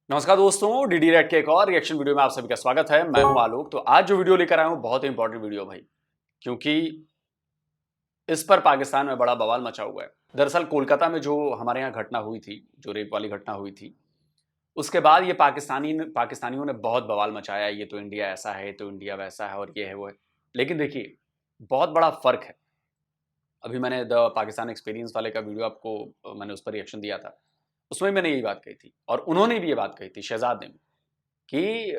नमस्कार दोस्तों, DD red के एक और रिएक्शन वीडियो में आप सभी का स्वागत है। मैं हूं आलोक। तो आज जो वीडियो लेकर आया हूं बहुत ही इंपॉर्टेंट वीडियो भाई, क्योंकि इस पर पाकिस्तान में बड़ा बवाल मचा हुआ है। दरअसल कोलकाता में जो हमारे यहाँ घटना हुई थी, जो रेप वाली घटना हुई थी, उसके बाद ये पाकिस्तानियों ने बहुत बवाल मचाया। ये तो इंडिया ऐसा है, तो इंडिया वैसा है, और ये है वो है। लेकिन देखिए, बहुत बड़ा फर्क है। अभी मैंने द पाकिस्तान एक्सपीरियंस वाले का वीडियो आपको मैंने उस पर रिएक्शन दिया था, उसमें मैंने यही बात कही थी, और उन्होंने भी ये बात कही थी, शहजाद ने भी, कि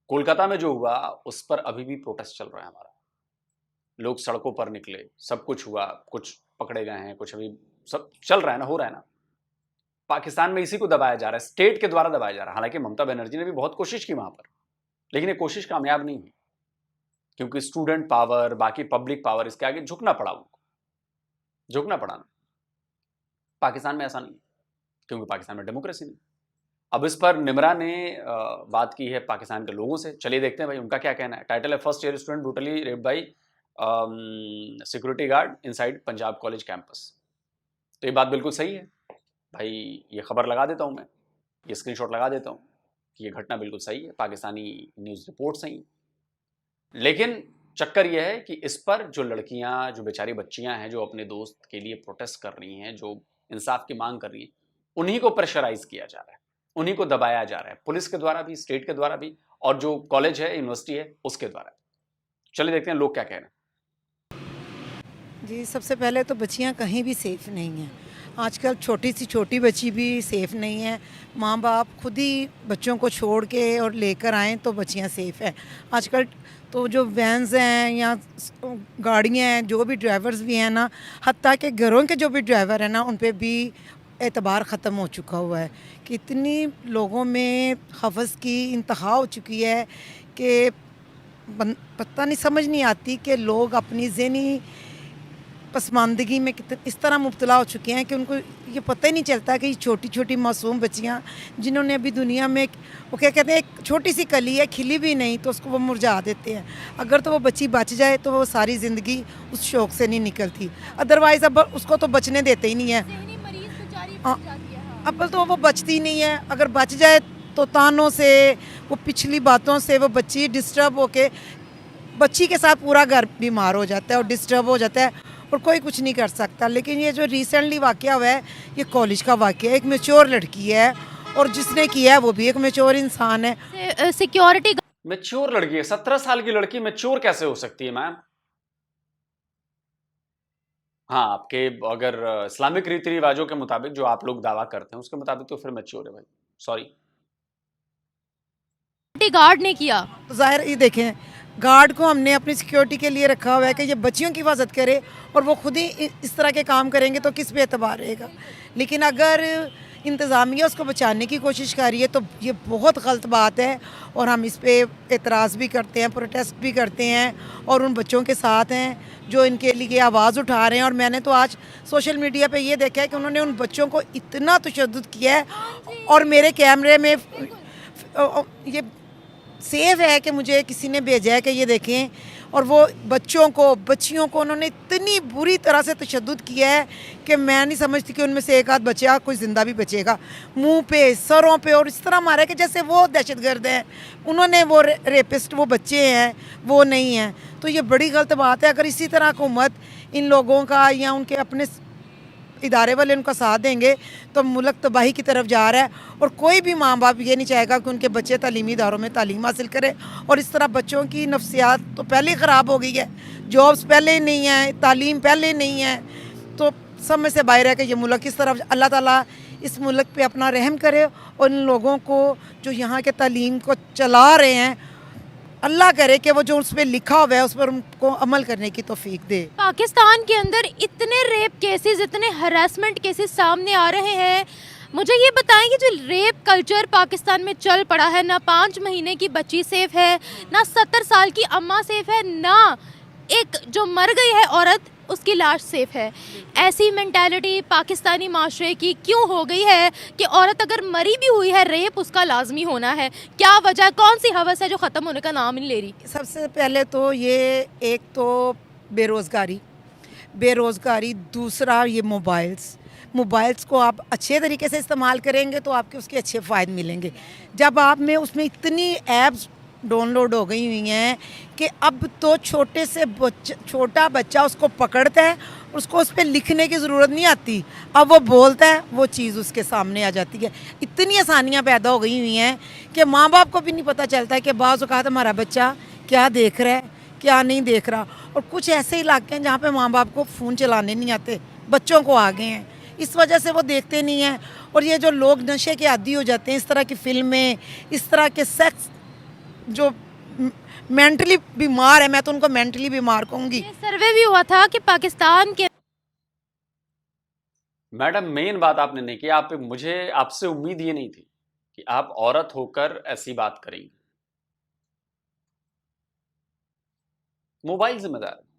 कोलकाता में जो हुआ उस पर अभी भी प्रोटेस्ट चल रहा है हमारा। लोग सड़कों पर निकले, सब कुछ हुआ, कुछ पकड़े गए हैं, कुछ अभी सब चल रहा है ना, हो रहा है ना। पाकिस्तान में इसी को दबाया जा रहा है, स्टेट के द्वारा दबाया जा रहा है। हालांकि ममता बनर्जी ने भी बहुत कोशिश की वहां पर, लेकिन ये कोशिश कामयाब नहीं हुई, क्योंकि स्टूडेंट पावर, बाकी पब्लिक पावर, इसके आगे झुकना पड़ा उनको, झुकना पड़ा ना। पाकिस्तान में ऐसा नहीं, क्योंकि पाकिस्तान में डेमोक्रेसी नहीं। अब इस पर निमरा ने बात की है पाकिस्तान के लोगों से। चलिए देखते हैं भाई उनका क्या कहना है। टाइटल है, first year student brutally raped by security guard inside Punjab college campus. तो ये बात बिल्कुल सही है भाई। ये खबर लगा देता हूँ मैं, ये स्क्रीनशॉट लगा देता हूँ कि ये घटना बिल्कुल सही है, पाकिस्तानी न्यूज़ रिपोर्ट सही है। लेकिन चक्कर ये है कि इस पर जो लड़कियां, जो बेचारी बच्चियां हैं, जो अपने दोस्त के लिए प्रोटेस्ट कर रही हैं, जो इंसाफ की मांग कर रही हैं, उन्हीं को प्रेशराइज किया जा रहा है, उन्हीं को दबाया जा रहा है, पुलिस के द्वारा भी, स्टेट के द्वारा भी, और जो कॉलेज है, यूनिवर्सिटी है, उसके द्वारा। चलिए देखते हैं लोग क्या कह रहे हैं। जी, सबसे पहले तो बच्चियां कहीं भी सेफ़ नहीं हैं। आजकल छोटी सी छोटी बच्ची भी सेफ़ नहीं है। माँ बाप खुद ही बच्चों को छोड़ के और लेकर आएँ तो बच्चियां सेफ़ हैं। आजकल तो जो वैन्स हैं या गाड़ियाँ हैं, जो भी ड्राइवर्स भी हैं ना, हत्ता के घरों के जो भी ड्राइवर हैं ना, उन पे भी एतबार ख़त्म हो चुका हुआ है। कि इतनी लोगों में हवस की इंतहा हो चुकी है कि पता नहीं, समझ नहीं आती कि लोग अपनी ज़हनी पसमानदगी में इस तरह मुब्तला हो चुके हैं कि उनको ये पता ही नहीं चलता कि ये छोटी छोटी मासूम बच्चियाँ, जिन्होंने अभी दुनिया में, वो क्या कहते हैं, एक छोटी सी कली है, खिली भी नहीं तो उसको वो मुरझा देते हैं। अगर तो वो बच्ची बच जाए तो वो सारी ज़िंदगी उस शौक़ से नहीं निकलती, अदरवाइज़ अब उसको तो बचने देते ही नहीं है। अब तो वो बचती नहीं है। अगर बच जाए तो तानों से, वो पिछली बातों से वो बच्ची डिस्टर्ब होके, बच्ची के साथ पूरा घर बीमार हो जाता है और डिस्टर्ब हो जाता है, और कोई कुछ नहीं कर सकता। लेकिन ये जो रिसेंटली वाक़या हुआ है, ये कॉलेज का वाक़या है। एक मैच्योर लड़की है, और जिसने किया है वो भी एक मैच्योर इंसान है। सिक्योरिटी मैच्योर लड़की है? 17 साल की लड़की मैच्योर कैसे हो सकती है मैम? हाँ, आपके अगर इस्लामिक रीति रिवाजों के मुताबिक जो आप लोग दावा करते हैं उसके मुताबिक तो फिर मैच्योर है भाई। सॉरी, गार्ड ने किया। तो ज़ाहिर ये देखें, गार्ड को हमने अपनी सिक्योरिटी के लिए रखा हुआ है कि ये बच्चियों की हिफाजत करे, और वो खुद ही इस तरह के काम करेंगे तो किस पे एतबार रहेगा। लेकिन अगर इंतज़ामिया उसको बचाने की कोशिश कर रही है तो ये बहुत गलत बात है, और हम इस पे एतराज़ भी करते हैं, प्रोटेस्ट भी करते हैं, और उन बच्चों के साथ हैं जो इनके लिए आवाज़ उठा रहे हैं। और मैंने तो आज सोशल मीडिया पे ये देखा है कि उन्होंने उन बच्चों को इतना तशद्दुद किया है, और मेरे कैमरे में ये सेव है कि मुझे किसी ने भेजा है कि ये देखें, और वो बच्चियों को उन्होंने इतनी बुरी तरह से तशद्दुद किया है कि मैं नहीं समझती कि उनमें से एक आध बचा, कोई ज़िंदा भी बचेगा। मुंह पे, सरों पे, और इस तरह मारा कि जैसे वो दहशतगर्द हैं। उन्होंने वो रेपिस्ट, वो बच्चे हैं, वो नहीं हैं। तो ये बड़ी गलत बात है। अगर इसी तरह हुकूमत इन लोगों का या उनके अपने इदारे वाले उनका साथ देंगे तो मुल्क तबाही की तरफ जा रहा है। और कोई भी माँ बाप ये नहीं चाहेगा कि उनके बच्चे तालीमी इदारों में तालीम हासिल करें। और इस तरह बच्चों की नफ्सियात तो पहले ही ख़राब हो गई है, जॉब्स पहले ही नहीं है, तालीम पहले नहीं है, तो समझ से बाहर है कि ये मुल्क किस तरफ। अल्लाह ताला इस मुल्क पे अपना रहम करे, और इन लोगों को जो यहाँ के तालीम को चला रहे हैं, अल्लाह करे कि वो जो उस पर लिखा हुआ है उस पर उनको अमल करने की तौफीक दे। पाकिस्तान के अंदर इतने रेप केसेस, इतने हरासमेंट केसेस सामने आ रहे हैं। मुझे ये बताएं कि जो रेप कल्चर पाकिस्तान में चल पड़ा है, ना 5 महीने की बच्ची सेफ है, ना 70 साल की अम्मा सेफ है, ना एक जो मर गई है औरत, उसकी लाश सेफ है। ऐसी मेंटालिटी पाकिस्तानी माशरे की क्यों हो गई है कि औरत अगर मरी भी हुई है, रेप उसका लाजमी होना है? क्या वजह, कौन सी हवस है जो ख़त्म होने का नाम नहीं ले रही? सबसे पहले तो ये, एक तो बेरोज़गारी, दूसरा ये मोबाइल्स। मोबाइल्स को आप अच्छे तरीके से इस्तेमाल करेंगे तो आपके उसके अच्छे फ़ायदे मिलेंगे। जब आप में उसमें इतनी ऐप्स डाउनलोड हो गई हुई हैं कि अब तो छोटा बच्चा उसको पकड़ता है, उसको उस पर लिखने की ज़रूरत नहीं आती, अब वो बोलता है, वो चीज़ उसके सामने आ जाती है। इतनी आसानियाँ पैदा हो गई हुई हैं कि माँ बाप को भी नहीं पता चलता है कि बाज़ औक़ात हमारा बच्चा क्या देख रहा है, क्या नहीं देख रहा। और कुछ ऐसे इलाके हैं जहाँ पे माँ बाप को फ़ोन चलाने नहीं आते, बच्चों को आ गए हैं, इस वजह से वो देखते नहीं हैं। और ये जो लोग नशे के आदी हो जाते हैं, इस तरह की फ़िल्में, इस तरह के सेक्स, जो मेंटली बीमार है, मैं तो उनको मेंटली बीमार कहूँगी। ये सर्वे भी हुआ था कि पाकिस्तान के मैडम मेन बात आपने नहीं की। मुझे आपसे उम्मीद ये नहीं थी कि आप औरत होकर ऐसी बात करेंगी। मोबाइल जिम्मेदार है।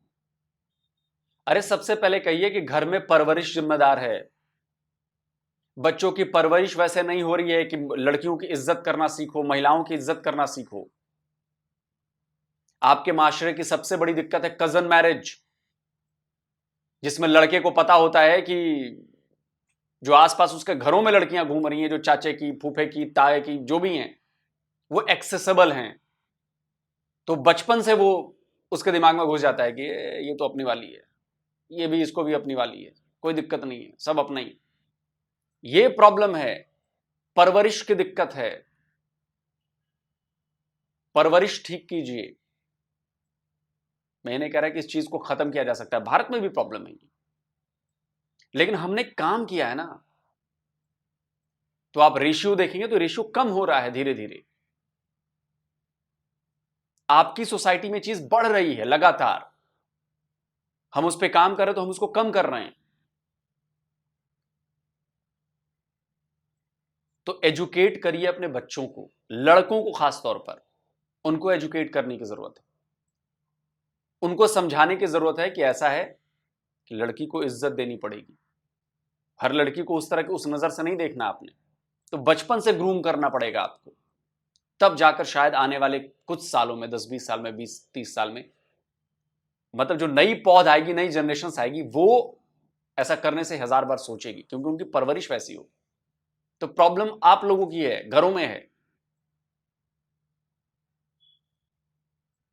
अरे सबसे पहले कहिए कि घर में परवरिश जिम्मेदार है। बच्चों की परवरिश वैसे नहीं हो रही है कि लड़कियों की इज्जत करना सीखो, महिलाओं की इज्जत करना सीखो। आपके माशरे की सबसे बड़ी दिक्कत है कजन मैरिज, जिसमें लड़के को पता होता है कि जो आसपास उसके घरों में लड़कियां घूम रही हैं, जो चाचे की, फूफे की, ताए की, जो भी हैं, वो एक्सेसिबल हैं। तो बचपन से वो उसके दिमाग में घुस जाता है कि ये तो अपनी वाली है, ये भी, इसको भी अपनी वाली है, कोई दिक्कत नहीं है, सब अपना ही। ये प्रॉब्लम है, परवरिश की दिक्कत है। परवरिश ठीक कीजिए। मैं नहीं कह रहा कि इस चीज को खत्म किया जा सकता है, भारत में भी प्रॉब्लम है, लेकिन हमने काम किया है ना। तो आप रेशियो देखेंगे तो रेशियो कम हो रहा है धीरे धीरे। आपकी सोसाइटी में चीज बढ़ रही है लगातार, हम उस पर काम कर रहे हैं तो हम उसको कम कर रहे हैं। तो एजुकेट करिए अपने बच्चों को, लड़कों को खास तौर पर उनको एजुकेट करने की जरूरत है। उनको समझाने की जरूरत है कि ऐसा है कि लड़की को इज्जत देनी पड़ेगी। हर लड़की को उस तरह की, उस नजर से नहीं देखना आपने, तो बचपन से ग्रूम करना पड़ेगा आपको। तब जाकर शायद आने वाले कुछ सालों में, 10-20 साल में, 20-30 साल में, मतलब जो नई पौध आएगी, नई जनरेशन आएगी, वो ऐसा करने से 1000 बार सोचेगी, क्योंकि उनकी परवरिश वैसी हो। तो प्रॉब्लम आप लोगों की है, घरों में है।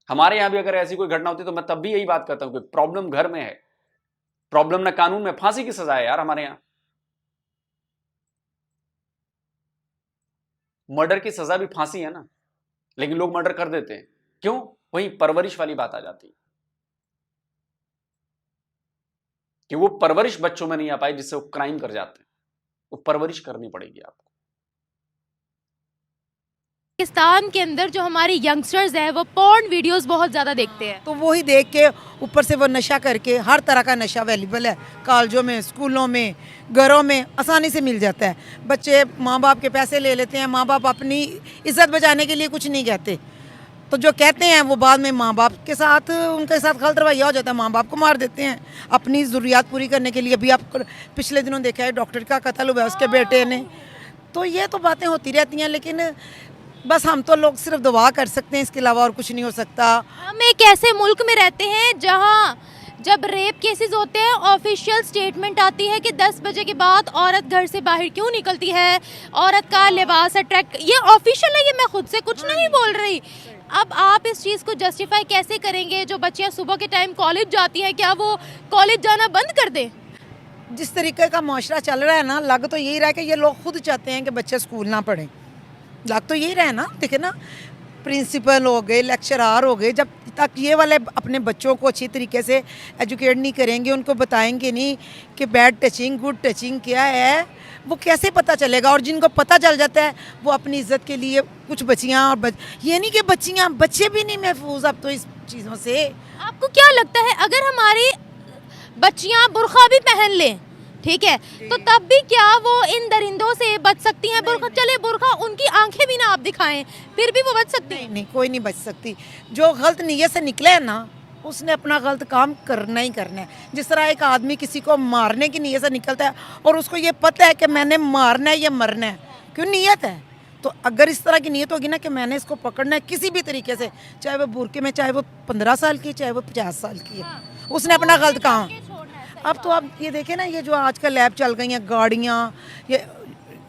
हमारे यहां भी अगर ऐसी कोई घटना होती तो मैं तब भी यही बात करता हूं कि प्रॉब्लम घर में है, प्रॉब्लम ना कानून में। फांसी की सजा है यार हमारे यहां, मर्डर की सजा भी फांसी है ना, लेकिन लोग मर्डर कर देते हैं। क्यों? वही परवरिश वाली बात आ जाती है कि वो परवरिश बच्चों में नहीं आ पाई, जिससे वो क्राइम कर जाते हैं। वो परवरिश करनी पड़ेगी आपको। पाकिस्तान के अंदर जो हमारे यंगस्टर्स हैं वो पॉर्न वीडियोस बहुत ज़्यादा देखते हैं। तो वही देख के ऊपर से वो नशा करके, हर तरह का नशा अवेलेबल है कॉलेजों में, स्कूलों में, घरों में आसानी से मिल जाता है। बच्चे माँ बाप के पैसे ले लेते हैं, माँ बाप अपनी इज्जत बचाने के लिए कुछ नहीं कहते, तो जो कहते हैं वो बाद में माँ बाप के साथ, उनके साथ गलत रवैया हो जाता है, माँ बाप को मार देते हैं अपनी ज़रूरियात पूरी करने के लिए। अभी आप पिछले दिनों देखा है डॉक्टर का कत्ल हुआ है उसके बेटे ने। तो ये तो बातें होती रहती हैं, लेकिन बस हम तो लोग सिर्फ दुआ कर सकते हैं, इसके अलावा और कुछ नहीं हो सकता। हम एक ऐसे मुल्क में रहते हैं जहां जब रेप केसेस होते हैं ऑफिशियल स्टेटमेंट आती है कि 10 बजे के बाद औरत घर से बाहर क्यों निकलती है, औरत का लिबास अट्रैक्ट, ये ऑफिशियल है, ये मैं खुद से कुछ नहीं बोल रही। अब आप इस चीज़ को जस्टिफाई कैसे करेंगे? जो बच्चियां सुबह के टाइम कॉलेज जाती हैं, क्या वो कॉलेज जाना बंद कर दें? जिस तरीके का माशरा चल रहा है ना, लग तो यही रहा है कि ये लोग खुद चाहते हैं कि बच्चे स्कूल ना पढ़ें। लग तो यही रहा है ना, देखे ना, प्रिंसिपल हो गए, लेक्चरार हो गए, जब तक ये वाले अपने बच्चों को अच्छी तरीके से एजुकेट नहीं करेंगे, उनको बताएंगे नहीं कि बैड टचिंग, गुड टचिंग क्या है, वो कैसे पता चलेगा? और जिनको पता चल जाता है वो अपनी इज्जत के लिए कुछ बच्चियाँ और ये नहीं कि बच्चियाँ, बच्चे भी नहीं महफूज अब तो इस चीज़ों से। आपको क्या लगता है अगर हमारी बच्चियां बुर्का भी पहन लें, ठीक है, तो तब भी क्या वो इन दरिंदों से बच सकती हैं? बुर्का चले, बुर्का उनकी आंखें भी ना आप दिखाएं, फिर भी वो बच सकती हैं? नहीं, कोई नहीं बच सकती। जो गलत नीयत से निकले है ना, उसने अपना गलत काम करना ही करना है। जिस तरह एक आदमी किसी को मारने की नीयत से निकलता है और उसको ये पता है कि मैंने मारना है या मरना है, क्यों नीयत है, तो अगर इस तरह की नीयत होगी ना कि मैंने इसको पकड़ना है किसी भी तरीके से, चाहे वो बुरके में, चाहे वो 15 साल की, चाहे वो 50 साल की है, उसने अपना गलत काम, अब तो आप ये देखें ना, ये जो आजकल लैब चल गई हैं गाड़ियाँ, ये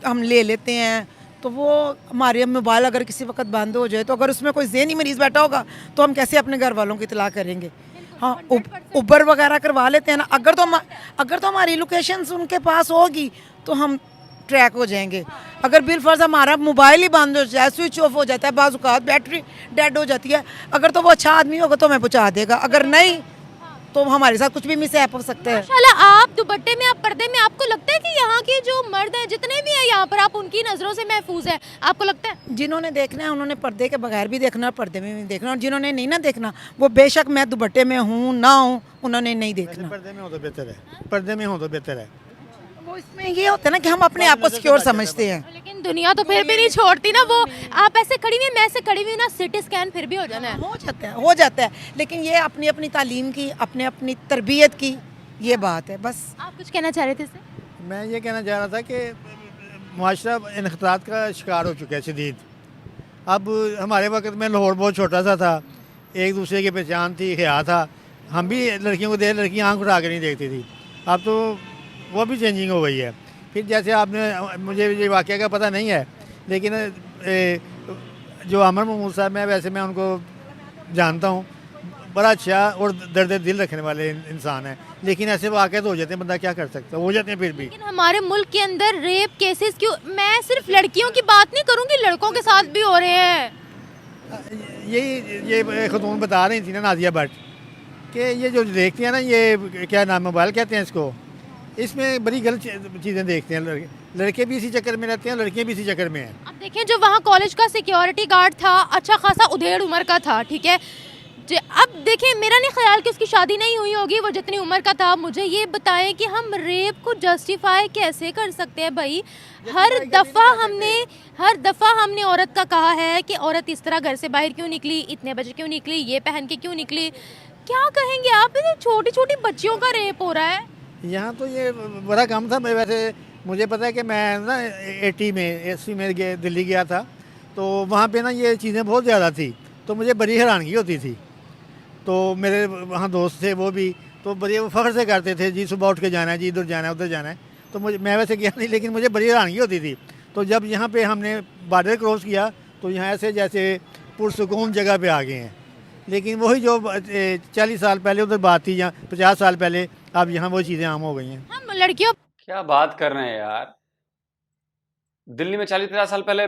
हम ले लेते हैं, तो वो हमारे मोबाइल अगर किसी वक्त बंद हो जाए, तो अगर उसमें कोई ज़हनी मरीज़ बैठा होगा तो हम कैसे अपने घर वालों की इतला करेंगे। हाँ, उबर वगैरह करवा लेते हैं ना, अगर तो हमारी लोकेशन उनके पास होगी तो हम ट्रैक हो जाएंगे। अगर बिल फर्ज हमारा मोबाइल ही बंद हो जाए, स्विच ऑफ हो जाता है, बाज़ औक़ात बैटरी डेड हो जाती है, अगर तो वो अच्छा आदमी होगा तो हमें पहुँचा देगा, अगर नहीं तो हमारे साथ कुछ भी मिसहैप हो सकता है। माशाल्लाह, आप दुपट्टे में, आप पर्दे में, आपको लगता है कि यहाँ के जो मर्द हैं जितने भी हैं यहाँ पर, आप उनकी नज़रों से महफूज है? आपको लगता है? जिन्होंने देखना है उन्होंने पर्दे के बगैर भी देखना, पर्दे में भी देखना, और जिन्होंने नहीं ना देखना, वो बेशक मैं दुपट्टे में हूँ ना हूँ, उन्होंने नहीं देखना। पर्दे में हो तो बेहतर है, पर्दे में हो तो बेहतर है। वो इसमें ये होता है ना कि हम अपने आप को सिक्योर समझते हैं। लेकिन दुनिया तो फिर भी नहीं छोड़ती ना। वो आप ऐसे खड़ी हुई, मैं ऐसे खड़ी हुई ना, सिटी स्कैन फिर भी हो जाना है। हो जाता है, लेकिन ये अपनी अपनी तालीम की, अपने अपनी तरबियत की ये बात है बस। आप कुछ कहना चाह रहे थे इससे? मैं ये कहना चाह रहा था कि मुआशरा इनख़्तिलात का शिकार हो चुका है शदीद। अब हमारे वक्त में लाहौर बहुत छोटा सा था, एक दूसरे की पहचान थी, ख्याल था, हम भी लड़कियों को देख, लड़कियाँ आँख उठा कर नहीं देखती थी। अब तो वो भी चेंजिंग हो गई है। फिर जैसे आपने, मुझे ये वाक़या का पता नहीं है, लेकिन जो अमर महमूद साहब हैं, वैसे मैं उनको जानता हूँ, बड़ा अच्छा और दर्द दिल रखने वाले इंसान हैं, लेकिन ऐसे वाक़या तो हो जाते हैं, बंदा क्या कर सकता है, हो जाते हैं फिर भी। लेकिन हमारे मुल्क के अंदर रेप केसेस क्यों, मैं सिर्फ लड़कियों की बात नहीं करूँगी, लड़कों के साथ भी हो रहे हैं। ये खतून बता रही थी ना, नाजिया भट्ट, कि ये जो देखती हैं ना, ये क्या नाम, मोबाइल कहते हैं इसको, इसमें बड़ी गलत चीज़ें देखते हैं लड़के भी इसी चक्कर में रहते हैं, लड़कियाँ भी इसी चक्कर में हैं। अब देखिए, जो वहाँ कॉलेज का सिक्योरिटी गार्ड था, अच्छा खासा उधेड़ उम्र का था, ठीक है। अब देखिए, मेरा नहीं ख्याल कि उसकी शादी नहीं हुई होगी, वो जितनी उम्र का था। मुझे ये बताएं कि हम रेप को जस्टिफाई कैसे कर सकते हैं भाई? हर दफ़ा हमने औरत का कहा है कि औरत इस तरह घर से बाहर क्यों निकली, इतने बजे क्यों निकली, ये पहन के क्यों निकली। क्या कहेंगे आप? छोटी छोटी बच्चियों का रेप हो रहा है यहाँ। तो ये बड़ा काम था। मैं वैसे, मुझे पता है कि मैं ना 80 में दिल्ली गया था, तो वहाँ पे ना ये चीज़ें बहुत ज़्यादा थी, तो मुझे बड़ी हैरानगी होती थी। तो मेरे वहाँ दोस्त थे, वो भी तो बड़े फ़ख्र से करते थे, जी सुबह उठ के जाना है, जी इधर जाना है, उधर जाना है। तो मैं वैसे गया नहीं, लेकिन मुझे बड़ी हैरानगी होती थी। तो जब यहाँ पे हमने बॉर्डर क्रॉस किया, तो यहाँ ऐसे जैसे पुरसुकून जगह पे आ गए हैं। लेकिन वही जो 40 साल पहले उधर बात थी, या 50 साल पहले, अब यहाँ वो चीज़ें आम हो गई हैं। हम लड़कियों। क्या बात कर रहे हैं यार, दिल्ली में 40-50 साल पहले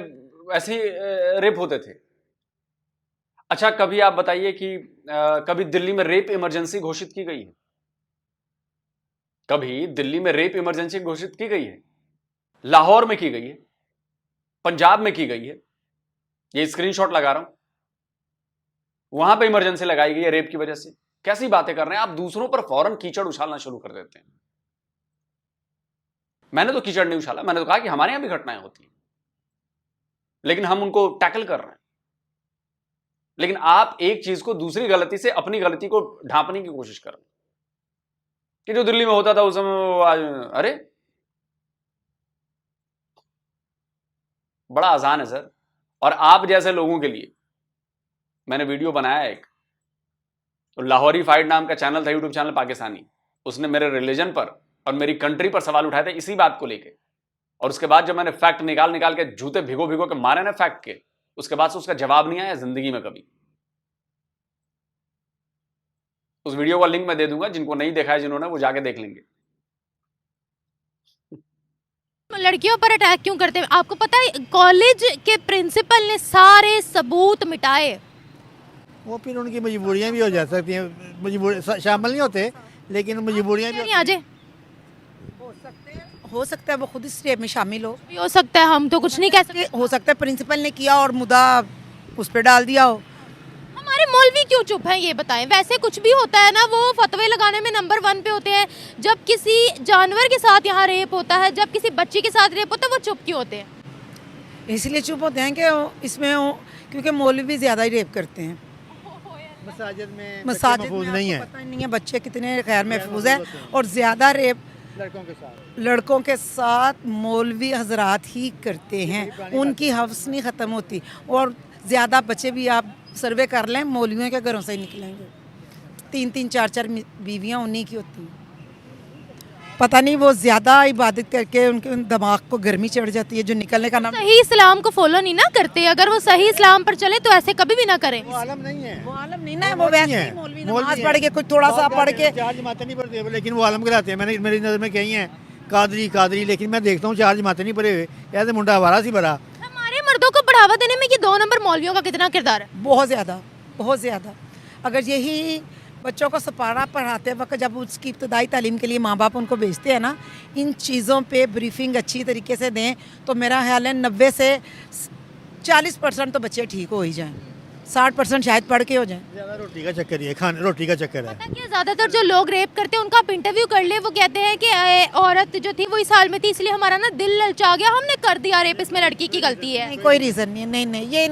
ऐसे ही रेप होते थे। अच्छा, कभी आप बताइए कि कभी दिल्ली में रेप इमरजेंसी घोषित की गई है? कभी दिल्ली में रेप इमरजेंसी घोषित की गई है? लाहौर में की गई है, पंजाब में की गई है, ये स्क्रीनशॉट लगा रहा हूं, वहां पे इमरजेंसी लगाई गई है रेप की वजह से। कैसी बातें कर रहे हैं आप? दूसरों पर फौरन कीचड़ उछालना शुरू कर देते हैं। मैंने तो कीचड़ नहीं उछाला, मैंने तो कहा कि हमारे यहां भी घटनाएं होती हैं, लेकिन हम उनको टैकल कर रहे हैं। लेकिन आप एक चीज को दूसरी गलती से अपनी गलती को ढांपने की कोशिश कर रहे हैं कि जो दिल्ली में होता था उस समय, अरे बड़ा आसान है सर। और आप जैसे लोगों के लिए मैंने वीडियो बनाया एक, तो लाहौरी फाइट नाम का चैनल था, यूट्यूब चैनल पाकिस्तानी, उसने मेरे रिलीजन पर और मेरी कंट्री पर सवाल उठाए थे इसी बात को लेके। और उसके बाद जब मैंने फैक्ट निकाल के जूते भिगो भिगो के मारे ना फैक्ट के, उसके बाद से उसका जवाब नहीं आया जिंदगी में कभी। उस वीडियो का लिंक मैं दे दूंगा, जिनको नहीं देखा है जिन्होंने, वो जाके देख लेंगे। लड़कियों पर अटैक क्यों करते हैं? आपको पता है, कॉलेज के प्रिंसिपल ने सारे सबूत मिटाए। वो फिर उनकी मजबूरियाँ भी हो जा सकती हैं, मजबूर शामिल नहीं होते, लेकिन मजबूरियाँ भी आ जाए, हो सकता है वो खुद इस रेप में शामिल हो सकता है, हम तो कुछ नहीं कह सकते। हो सकता है प्रिंसिपल ने किया और मुद्दा उस पर डाल दिया हो। हमारे मौलवी क्यों चुप हैं, ये बताएं? वैसे कुछ भी होता है ना, वो फतवे लगाने में नंबर 1 पे होते हैं। जब किसी जानवर के साथ यहाँ रेप होता है, जब किसी बच्ची के साथ रेप होता है, वो चुप क्यों होते हैं? इसलिए चुप होते हैं कि इसमें क्योंकि मौलवी ज़्यादा ही रेप करते हैं। मसाजिद में मसाजिद में नहीं है, पता नहीं है बच्चे कितने खैर महफूज है, और ज़्यादा रेप लड़कों के साथ मौलवी हजरात ही करते हैं। उनकी हफ्स नहीं ख़त्म होती, और ज़्यादा बच्चे भी आप सर्वे कर लें, मौलवियों के घरों से ही निकलेंगे। 3-3 4-4 बीवियाँ उन्हीं की होती हैं। पता नहीं वो ज़्यादा इबादत करके उनके दिमाग को गर्मी चढ़ जाती है, जो निकलने का नाम। सही इस्लाम को फॉलो नहीं ना करते, अगर वो सही इस्लाम पर चले तो ऐसे कभी भी ना करें। वो आलम नहीं है, वो आलम नहीं ना, वो वैसे ही मौलवी नमाज पढ़ के कुछ थोड़ा सा पढ़ के। चार जमातें नहीं पढ़ते लेकिन वो आलम कहलाते हैं। मैंने मेरी नज़र में कही हैं कादरी, लेकिन मैं देखता हूँ चार जमातें नहीं पढ़े हुए, ऐसे मुंडा हवारा सी भरा। हमारे मर्दों को बढ़ावा देने में ये 2 नंबर मौलवियों का कितना किरदार है? बहुत ज़्यादा, बहुत ज़्यादा। अगर यही बच्चों को सपारा पढ़ाते वक्त जब उसकी इब्तदाई तालीम के लिए माँ बाप उनको भेजते हैं ना, इन चीज़ों पे ब्रीफिंग अच्छी तरीके से दें तो मेरा ख्याल है 90 से 40% तो बच्चे ठीक हो ही जाएं, 60% शायद पढ़ के हो जाएं। ज़्यादा रोटी का चक्कर ही है, खाने रोटी का चक्कर है। पता क्या, ज्यादातर जो लोग रेप करते हैं उनका आप इंटरव्यू कर ले, वो कहते हैं कि औरत जो थी वो इस हाल में थी इसलिए हमारा ना दिल ललचा गया, हमने कर दिया रेप, इसमें लड़की की गलती है। नहीं, कोई रीज़न नहीं है, नहीं, ये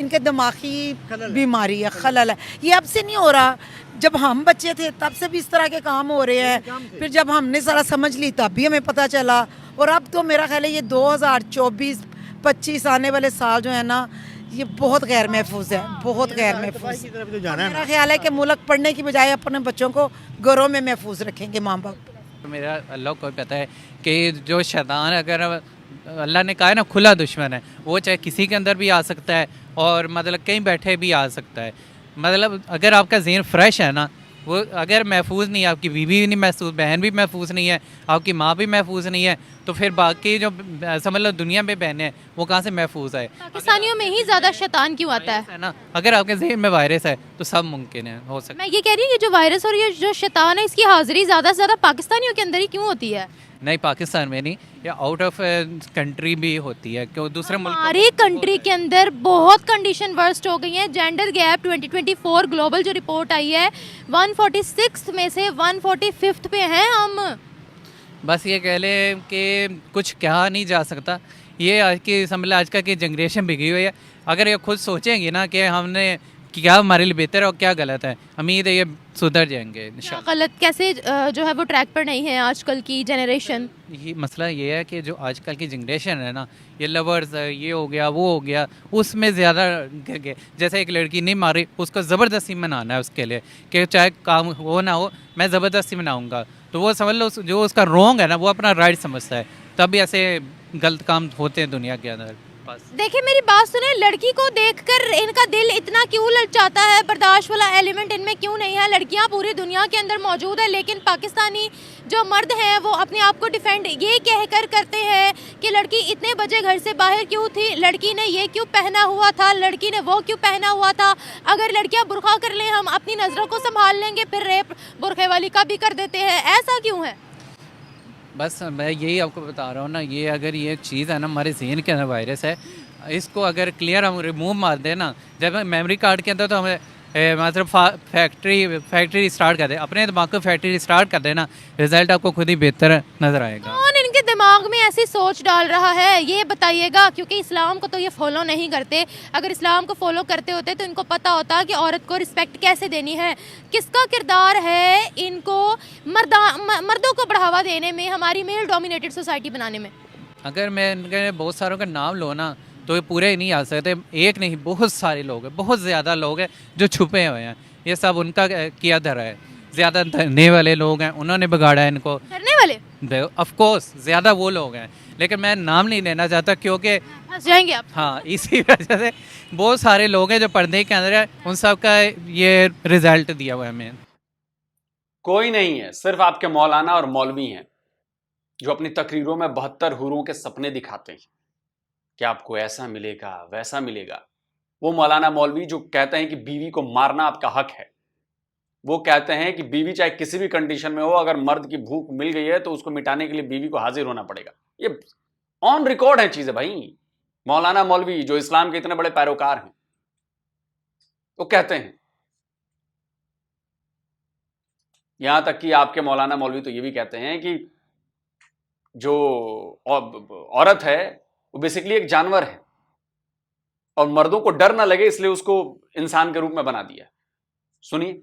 इनके दिमागी बीमारी है, खलल है। ये अब से नहीं हो रहा, जब हम बच्चे थे तब से भी इस तरह के काम हो रहे हैं, फिर जब हमने सारा समझ ली तब भी हमें पता चला। और अब तो मेरा ख्याल है ये 2024-25 आने वाले साल जो है ना, ये बहुत गैर महफूज है, बहुत गैर महफूज। की तरफ तो जाना है मेरा ख्याल है कि मुल्क पढ़ने की बजाय अपने बच्चों को घरों में महफूज रखेंगे माँ बाप। तो मेरा अल्लाह को पता है कि जो शैतान अगर अल्लाह ने कहा है ना खुला दुश्मन है, वो चाहे किसी के अंदर भी आ सकता है और मतलब कहीं बैठे भी आ सकता है। मतलब अगर आपका ज़हन फ्रेश है ना, वो अगर महफूज नहीं है, आपकी बीवी भी नहीं महफूज, बहन भी महफूज नहीं है, आपकी माँ भी महफूज नहीं है, तो फिर बाकी जो समझ लो दुनिया में बहनें हैं वो कहाँ से महफूज है? पाकिस्तानियों में ही ज्यादा शैतान क्यों आता है ना? अगर आपके जहन में वायरस है तो सब मुमकिन है, हो सकता है। मैं ये कह रही हूँ ये जो वायरस और ये जो शैतान है इसकी हाजिरी ज्यादा से ज्यादा पाकिस्तानियों के अंदर ही क्यों होती है? नहीं, पाकिस्तान में नहीं, या आउट ऑफ कंट्री भी होती है, क्यों दूसरे मुल्क हमारी कंट्री के अंदर बहुत कंडीशन वर्स्ट हो गई है। जेंडर गैप 2024 ग्लोबल जो रिपोर्ट आई है 146 में से 145 पे हैं हम। बस ये कह लें कि कुछ कहा नहीं जा सकता। ये आज की समझ लो आजकल की जनरेशन बिगड़ी हुई है। अगर ये खुद सोचेंगे ना कि हमने क्या हमारे लिए बेहतर है और क्या गलत है, उम्मीद है ये सुधर जाएंगे इंशाल्लाह। गलत कैसे जो है वो ट्रैक पर नहीं है आजकल की जनरेशन? ये मसला ये है कि जो आजकल की जनरेशन है ना, ये लवर्स है, ये हो गया वो हो गया, उसमें ज़्यादा गिर गए। जैसे एक लड़की नहीं मारी, उसको ज़बरदस्ती मनाना है उसके लिए कि चाहे काम हो ना हो मैं ज़बरदस्ती मनाऊँगा, तो वो समझ लो जो उसका रॉन्ग है ना वो अपना राइट समझता है। तभी ऐसे गलत काम होते हैं दुनिया के अंदर। देखिए मेरी बात सुने, लड़की को देखकर इनका दिल इतना क्यों ललचाता है? बर्दाश्त वाला एलिमेंट इनमें क्यों नहीं है? लड़कियां पूरी दुनिया के अंदर मौजूद है, लेकिन पाकिस्तानी जो मर्द हैं वो अपने आप को डिफेंड ये कहकर करते हैं कि लड़की इतने बजे घर से बाहर क्यों थी, लड़की ने ये क्यों पहना हुआ था, लड़की ने वो क्यों पहना हुआ था। अगर लड़कियां बुर्का कर लें, हम अपनी नज़रों को संभाल लेंगे, फिर रेप बुरखे वाली का भी कर देते हैं। ऐसा क्यों है? बस मैं यही आपको बता रहा हूँ ना, ये अगर ये चीज़ है ना हमारे जहन के अंदर वायरस है, इसको अगर क्लियर हम रिमूव मार दें ना, जब मेमोरी कार्ड के अंदर तो हमें मतलब फैक्ट्री स्टार्ट कर दे, अपने दिमाग को फैक्ट्री स्टार्ट कर देना, रिजल्ट आपको खुद ही बेहतर नज़र आएगा। कौन इनके दिमाग में ऐसी सोच डाल रहा है ये बताइएगा, क्योंकि इस्लाम को तो ये फॉलो नहीं करते। अगर इस्लाम को फॉलो करते होते तो इनको पता होता कि औरत को रिस्पेक्ट कैसे देनी है, किसका किरदार है इनको मर्दों को बढ़ावा देने में, हमारी मेल डोमिनेटेड सोसाइटी बनाने में। अगर मैं इनके बहुत सारों का नाम लो ना तो ये पूरे ही नहीं आ सकते। एक नहीं, बहुत सारे लोग हैं, बहुत ज़्यादा लोग हैं जो छुपे हुए हैं। ये सब उनका किया धरा है। ज़्यादा धरने वाले लोग हैं, उन्होंने बिगाड़ा है इनको। धरने वाले ऑफ कोर्स ज़्यादा वो लोग हैं, लेकिन मैं नाम नहीं लेना चाहता क्योंकि फंस जाएंगे आप। हाँ, इसी वजह से बहुत सारे लोग हैं जो पर्दे के अंदर है, उन सब का ये रिजल्ट दिया हुआ है हमें। कोई नहीं है, सिर्फ आपके मौलाना और मौलवी हैं जो अपनी तकरीरों में 72 हूरों के सपने दिखाते हैं कि आपको ऐसा मिलेगा वैसा मिलेगा। वो मौलाना मौलवी जो कहते हैं कि बीवी को मारना आपका हक है, वो कहते हैं कि बीवी चाहे किसी भी कंडीशन में हो, अगर मर्द की भूख मिल गई है तो उसको मिटाने के लिए बीवी को हाजिर होना पड़ेगा। ये ऑन रिकॉर्ड है चीजें भाई। मौलाना मौलवी जो इस्लाम के इतने बड़े पैरोकार हैं वो कहते हैं। यहां तक कि आपके मौलाना मौलवी तो ये भी कहते हैं कि जो औरत है वो बेसिकली एक जानवर है और मर्दों को डर ना लगे इसलिए उसको इंसान के रूप में बना दिया। सुनिए।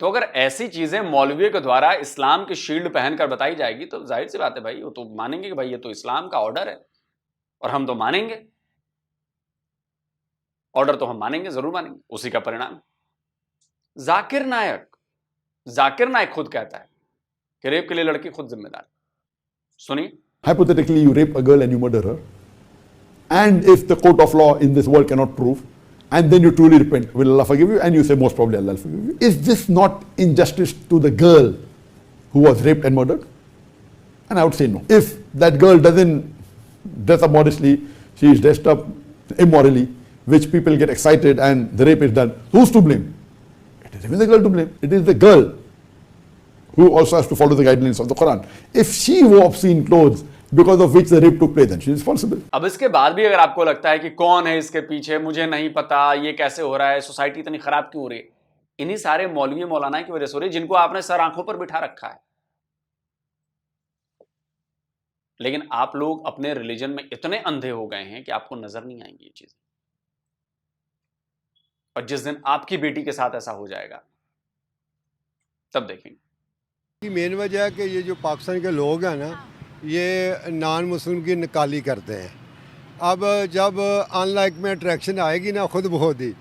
तो अगर ऐसी चीजें मौलवियों के द्वारा इस्लाम की शील्ड पहनकर बताई जाएगी तो जाहिर सी बात है भाई, वो तो मानेंगे कि भाई ये तो इस्लाम का ऑर्डर है और हम तो मानेंगे, ऑर्डर तो हम मानेंगे, जरूर मानेंगे, उसी का परिणाम। जाकिर नायक खुद कहता है कि रेप के लिए लड़की खुद जिम्मेदार। सुनिए। Hypothetically, you rape a girl and you murder her, and if the court of law in this world cannot prove, and then you truly repent, will Allah forgive you? And you say, most probably Allah will forgive you. Is this not injustice to the girl who was raped and murdered? And I would say no. If that girl doesn't dress up modestly, she is dressed up immorally, which people get excited and the rape is done, who's to blame? It is even the girl to blame. It is the girl who also has to follow the guidelines of the Quran. If she wore obscene clothes because of which the rape took place, then she is responsible. अब इसके बाद भी अगर आपको लगता है कि कौन है इसके पीछे, मुझे नहीं पता, ये कैसे हो रहा है, सोसाइटी इतनी खराब क्यों हो रही है, इन्हीं सारे मौलवी मौलाना की वजह से हो रही है जिनको आपने सर आंखों पर बिठा रखा है। लेकिन आप लोग अपने रिलीजन में इतने अंधे हो गए हैं कि आपको नजर नहीं आएंगी ये चीजें, और जिस दिन आपकी बेटी के साथ ऐसा हो जाएगा तब देखेंगे। मेन वजह है कि ये जो पाकिस्तान के लोग हैं ना, ये नॉन मुस्लिम की नकाली करते हैं। अब जब अनलाइक में अट्रैक्शन आएगी ना खुद बहुत ही,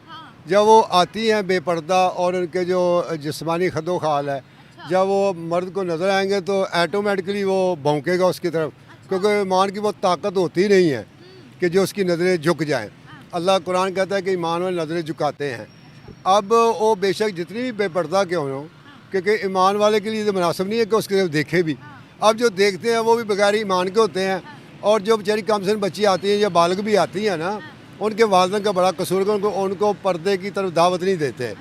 जब वो आती हैं बेपर्दा और उनके जो जिस्मानी खदो खाल है, जब वो मर्द को नज़र आएंगे तो ऐटोमेटिकली वो भौंकेगा उसकी तरफ, क्योंकि ईमान की वो ताकत होती नहीं है कि जो उसकी नज़रें झुक जाएं। अल्लाह कुरान कहता है कि ईमान वाले नज़रें झुकाते हैं। अब वो बेशक जितनी भी बेपर्दा के हों, क्योंकि ईमान वाले के लिए तो मुनासिब नहीं है कि उसकी तरफ देखे भी। अब जो देखते हैं वो भी बगैर ईमान के होते हैं, और जो बेचारी कमसन बच्ची आती हैं या बालग भी आती हैं ना, उनके वालिदैन का बड़ा कसूर है, उनको पर्दे की तरफ दावत नहीं देते,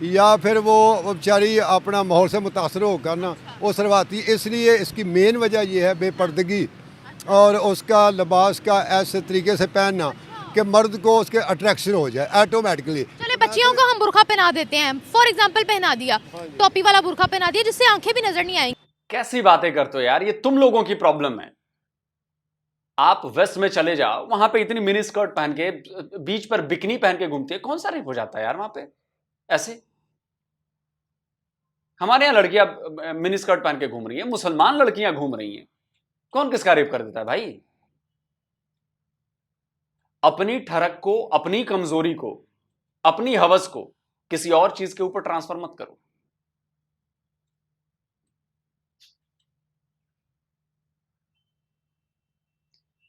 या फिर वो बेचारी अपना माहौल से मुतासर होकर ना वो सरवाती। इसलिए इसकी मेन वजह ये है बेपर्दगी और उसका लिबास का ऐसे तरीके से पहनना कि मर्द को उसके अट्रैक्शन हो जाए ऑटोमेटिकली। चले बच्चियों को हम बुर्का पहना देते हैं, फॉर एग्जांपल पहना दिया, टोपी वाला बुर्का पहना दिया जिससे आंखें भी नजर नहीं आएंगी। कैसी बातें करते हो यार, ये तुम लोगों की प्रॉब्लम है। आप वेस्ट में चले जाओ, वहां पे इतनी मिनी स्कर्ट पहन के बीच पर बिकनी पहन के घूमती है, कौन सा रेप हो जाता है यार वहां पे ऐसे? हमारे यहां लड़कियां मिनी स्कर्ट पहन के घूम रही हैं, मुसलमान लड़कियां घूम रही हैं, कौन किसका रेप कर देता है भाई? अपनी ठरक को, अपनी कमजोरी को, अपनी हवस को किसी और चीज के ऊपर ट्रांसफर मत करो।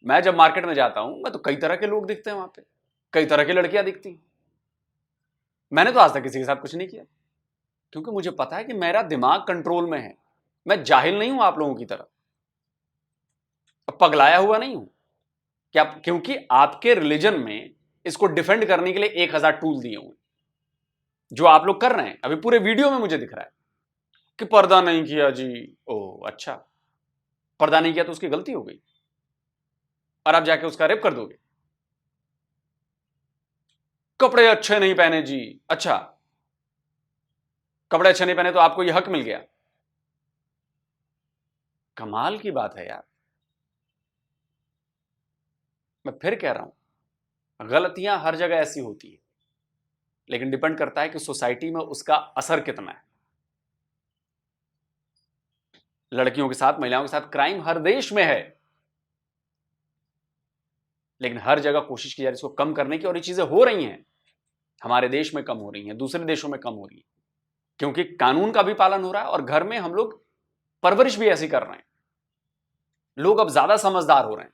मैं जब मार्केट में जाता हूं, मैं तो कई तरह के लोग दिखते हैं वहां पे, कई तरह की लड़कियां दिखती हैं। मैंने तो आज तक किसी के साथ कुछ नहीं किया, क्योंकि मुझे पता है कि मेरा दिमाग कंट्रोल में है। मैं जाहिल नहीं हूं आप लोगों की तरह, पगलाया हुआ नहीं हूं क्या? क्योंकि आपके रिलीजन में इसको डिफेंड करने के लिए 1000 टूल दिए हुए, जो आप लोग कर रहे हैं। अभी पूरे वीडियो में मुझे दिख रहा है कि पर्दा नहीं किया जी। ओह अच्छा, पर्दा नहीं किया तो उसकी गलती हो गई और आप जाके उसका रेप कर दोगे। कपड़े अच्छे नहीं पहने जी, अच्छा कपड़े अच्छे नहीं पहने तो आपको यह हक मिल गया। कमाल की बात है यार। मैं फिर कह रहा हूं, गलतियां हर जगह ऐसी होती है, लेकिन डिपेंड करता है कि सोसाइटी में उसका असर कितना है। लड़कियों के साथ, महिलाओं के साथ क्राइम हर देश में है, लेकिन हर जगह कोशिश की जा रही है इसको कम करने की, और ये चीजें हो रही हैं। हमारे देश में कम हो रही हैं, दूसरे देशों में कम हो रही है, क्योंकि कानून का भी पालन हो रहा है और घर में हम लोग परवरिश भी ऐसी कर रहे हैं। लोग अब ज्यादा समझदार हो रहे हैं,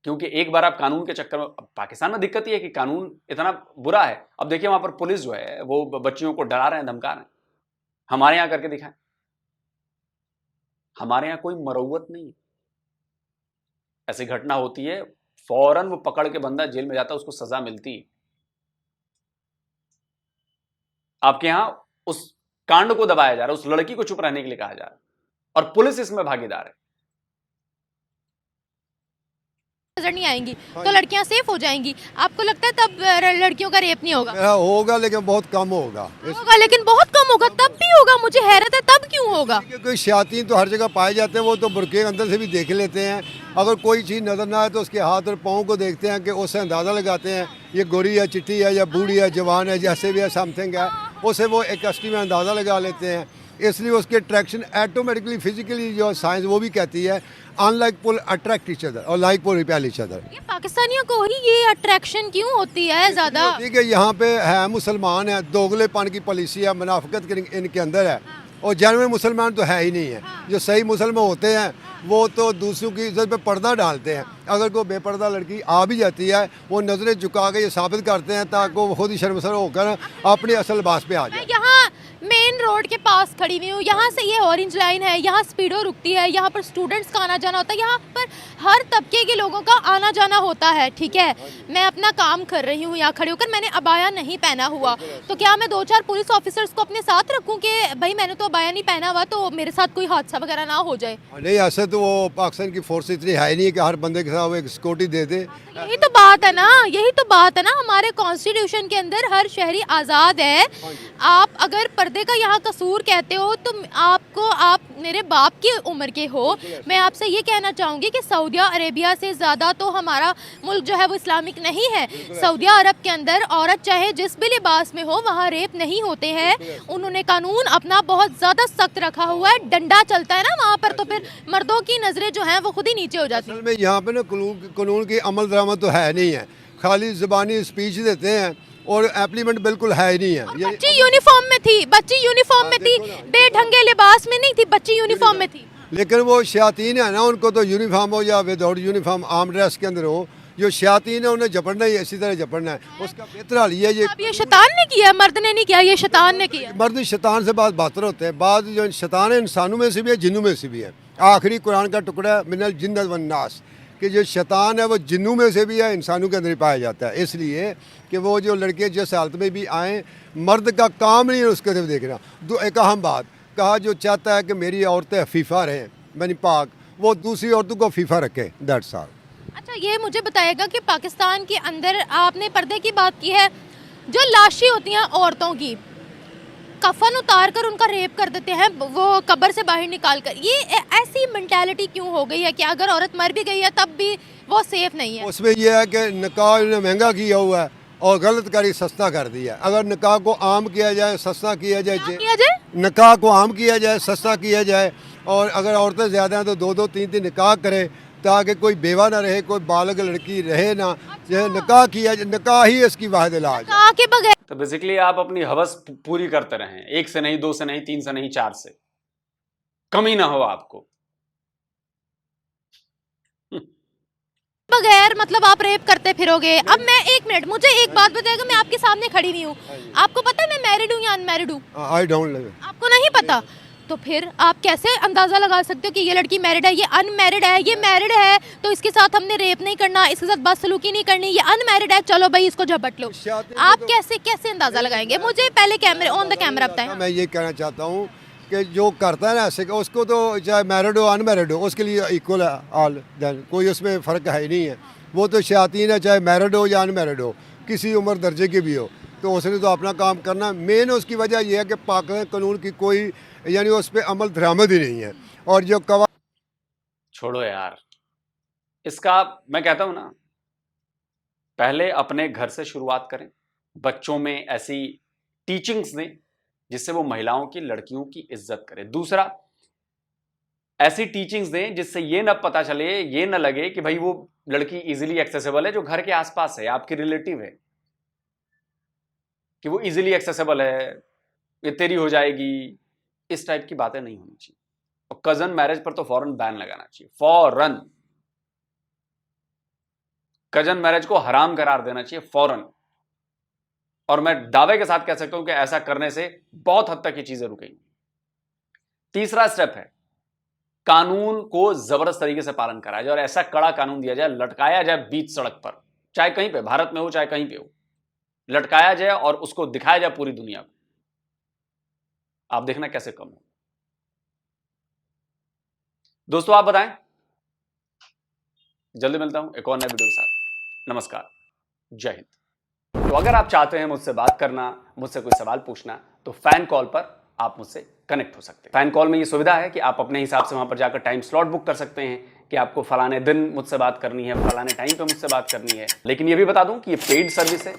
क्योंकि एक बार आप कानून के चक्कर में, पाकिस्तान में दिक्कत यह है कि कानून इतना बुरा है। अब देखिए वहां पर पुलिस जो है वो बच्चियों को डरा रहे हैं, धमका रहे हैं। हमारे यहां करके दिखाएं, हमारे यहां कोई मरौवत नहीं है। ऐसी घटना होती है, फौरन वो पकड़ के बंदा जेल में जाता है, उसको सजा मिलती है। आपके यहां उस कांड को दबाया जा रहा है, उस लड़की को चुप रहने के लिए कहा जा रहा है, और पुलिस इसमें भागीदार है। नजर नहीं आएंगी तो लड़कियां सेफ हो जाएंगी। आपको लगता है तब लड़कियों का रेप नहीं होगा? मेरा होगा लेकिन बहुत कम होगा। होगा लेकिन बहुत कम होगा, तब भी होगा। मुझे हैरत है तब क्यों होगा? कोई शयातीन तो हर जगह पाए जाते हैं, वो तो बुरके के अंदर से भी देख लेते हैं। अगर कोई चीज़ नज़र ना आए तो उसके हाथ और पाँव को देखते हैं कि उससे अंदाज़ा लगाते हैं ये गोरी है, चिट्टी है, या बूढ़ी है, जवान है, जैसे भी है, समथिंग है, उससे वो एक कस्टडी में अंदाज़ा लगा लेते हैं। इसलिए उसकी अट्रैक्शन ऑटोमेटिकली फिजिकली जो साइंस वो भी कहती है अनलाइक पुल अट्रैक्ट ईच अदर और लाइक पुल रिपेल ईच अदर। ये पाकिस्तानियों को ही ये अट्रैक्शन क्यों होती है ज्यादा? ठीक है, यहाँ पे है मुसलमान है, दोगलेपन की पॉलिसी है, मुनाफिकत इनके अंदर है, और जेन्युइन मुसलमान तो है ही नहीं है। जो सही मुसलमान होते हैं वो तो दूसरों की इज्जत पे पर्दा डालते हैं। अगर कोई बेपर्दा लड़की आ भी जाती है वो नज़रें झुका के ये साबित करते हैं ताकि वो खुद ही शर्मसार होकर अपने असल लिबास पे आ जाए। मैं यहाँ मेन रोड के पास खड़ी हुई हूँ। यहाँ से ये ऑरेंज लाइन है, यहाँ स्पीडो रुकती है, यहाँ पर स्टूडेंट्स का आना जाना होता है, यहाँ पर हर तबके के लोगों का आना जाना होता है। ठीक है, मैं अपना काम कर रही हूँ यहाँ खड़े होकर, मैंने अबाया नहीं पहना हुआ, तो क्या मैं 2-4 पुलिस ऑफिसर्स को अपने साथ रखूँ कि भाई मैंने तो अबाया नहीं पहना हुआ तो मेरे साथ कोई हादसा वगैरह ना हो जाए? नहीं, ऐसे तो वो पाकिस्तान की फोर्स इतनी है नहीं कि हर बंदे के साथ वो एक सिक्योरिटी दे दे। यही तो बात है ना, यही तो बात है ना। हमारे कॉन्स्टिट्यूशन के अंदर हर शहरी आज़ाद है। आप अगर पर्दे का यहाँ कसूर कहते हो तो आप मेरे बाप की उम्र के हो। मैं आपसे ये कहना चाहूँगी कि सऊदी अरेबिया से ज़्यादा तो हमारा मुल्क जो है वो इस्लामिक नहीं है। सऊदी अरब के अंदर औरत चाहे जिस भी लिबास में हो वहाँ रेप नहीं होते हैं। उन्होंने कानून अपना बहुत ज़्यादा सख्त रखा हुआ है, डंडा चलता है ना वहाँ पर, तो फिर मर्दों की नज़रें जो हैं वो खुद ही नीचे हो जाती हैं। असल में यहाँ पे ना कानून की अमल दरामद तो है नहीं है, खाली ज़बानी स्पीच देते हैं और एप्लीमेंट बिल्कुल है ही नहीं है। बच्ची यूनिफॉर्म में थी, बच्ची यूनिफॉर्म में थी, बेढंगे लिबास में नहीं थी, बच्ची यूनिफॉर्म में थी। लेकिन वो शयातीन है ना, उनको तो यूनिफॉर्म हो या विदाउट यूनिफॉर्म आर्म ड्रेस के अंदर हो, जो शयातीन है उन्हें झपड़ना ही इसी तरह झपड़ना है। उसका बेहतर हाल ये अब ये शैतान ने किया, मर्द ने नहीं किया, ये शैतान ने किया। मर्द शैतान से बात बहतर होते हैं। बाद जो शैतान है इंसानों में से भी है, जिन्नों में से भी है। आखिरी कुरान का टुकड़ा है मिनल जिन्नत वन नास, कि जो शैतान है वो जिन्नों में से भी है, इंसानों के अंदर ही पाया जाता है। इसलिए कि वो जो लड़के जिस हालत में भी आए, मर्द का काम नहीं है उसके तरफ देखना। एक अहम बात कहा, जो चाहता है कि मेरी औरतें हफीफ़ा रहें बनी पाक, वो दूसरी औरतों को हफीफ़ा रखे, दैट्स ऑल। अच्छा, ये मुझे बताएगा कि पाकिस्तान के अंदर आपने पर्दे की बात की है, जो लाशें होती हैं औरतों की, कफन उतार कर उनका रेप कर देते हैं, वो कब्र से बाहर निकाल कर। ये ऐसी मेंटालिटी क्यों हो गई है कि अगर औरत मर भी गई है तब भी वो सेफ नहीं है? उसमें यह है कि निकाह ने महंगा किया हुआ है और गलत कारी सस्ता कर दिया। अगर निकाह को आम किया जाए, सस्ता किया जाए, निकाह को आम किया जाए, सस्ता किया जाए, और अगर औरतें ज़्यादा हैं तो 2-2, 3-3 निकाह करें ताकि कोई बेवा ना रहे, कोई बालग लड़की रहे ना, जो निकाह किया जाए, निकाह ही इसकी वाहिद इलाज है। के बगैर तो बेसिकली आप अपनी हवस पूरी करते रहें, 1 से नहीं, 2 से नहीं, 3 से नहीं, 4 से, कमी ना हो आपको। बगैर मतलब आप रेप करते फिरोगे। अब मैं 1 मिनट, मुझे एक बात बताएगा, मैं आपके सामने खड़ी हुई हूँ, आपको पता है मैं मैरिड हूँ या अनमैरिड हूँ? I don't live. आपको नहीं पता, तो फिर आप कैसे अंदाजा लगा सकते हो कि ये लड़की मैरिड है, ये अनमैरिड है? ये मैरिड है तो इसके साथ हमने रेप नहीं करना, इसके साथ बदसलूकी नहीं करनी। ये अनमैरिड है, चलो भाई इसको झपट लो। आप कैसे अंदाजा लगाएंगे? मुझे पहले कैमरे ऑन द कैमरा बताएं। मैं ये कहना चाहता हूँ कि जो करता है ना ऐसे, उसको तो चाहे मैरिड हो अनमैरिड हो उसके लिए इक्वल है ऑल, देन कोई उसमें फ़र्क है ही नहीं है। वो तो शयातीन है, चाहे मैरिड हो या अनमैरिड हो, किसी उम्र दर्जे की भी हो, तो उसने तो अपना काम करना। मेन उसकी वजह यह है कि पाकिस्तान कानून की कोई यानी उस पर अमल दरामद ही नहीं है। और जो छोड़ो यार इसका, मैं कहता हूं ना, पहले अपने घर से शुरुआत करें, बच्चों में ऐसी टीचिंग्स दें जिससे वो महिलाओं की, लड़कियों की इज्जत करें। दूसरा, ऐसी टीचिंग्स दें जिससे ये न पता चले, ये न लगे कि भाई वो लड़की इजीली एक्सेसिबल है, जो घर के आसपास है, आपकी रिलेटिव है, कि वो इजीली एक्सेसिबल है, ये तेरी हो जाएगी, इस टाइप की बातें नहीं होनी चाहिए। और कजन मैरिज पर तो फौरन बैन लगाना चाहिए, फौरन कजन मैरिज को हराम करार देना चाहिए फौरन। और मैं दावे के साथ कह सकता हूं कि ऐसा करने से बहुत हद तक ये चीजें रुकेंगी। तीसरा स्टेप है, कानून को जबरदस्त तरीके से पालन कराया जाए और ऐसा कड़ा कानून दिया जाए, लटकाया जाए बीच सड़क पर, चाहे कहीं पे, भारत में हो चाहे कहीं पे हो, लटकाया जाए और उसको दिखाया जाए पूरी दुनिया को। आप देखना कैसे कम हो। दोस्तों आप बताएं, जल्दी मिलता हूं एक और नए वीडियो के साथ। नमस्कार, जय हिंद। तो अगर आप चाहते हैं मुझसे बात करना, मुझसे कोई सवाल पूछना, तो फैन कॉल पर आप मुझसे कनेक्ट हो सकते हैं। फैन कॉल में ये सुविधा है कि आप अपने हिसाब से वहां पर जाकर टाइम स्लॉट बुक कर सकते हैं कि आपको फलाने दिन मुझसे बात करनी है, फलाने टाइम पे मुझसे बात करनी है। लेकिन ये भी बता दूं कि ये पेड सर्विस है,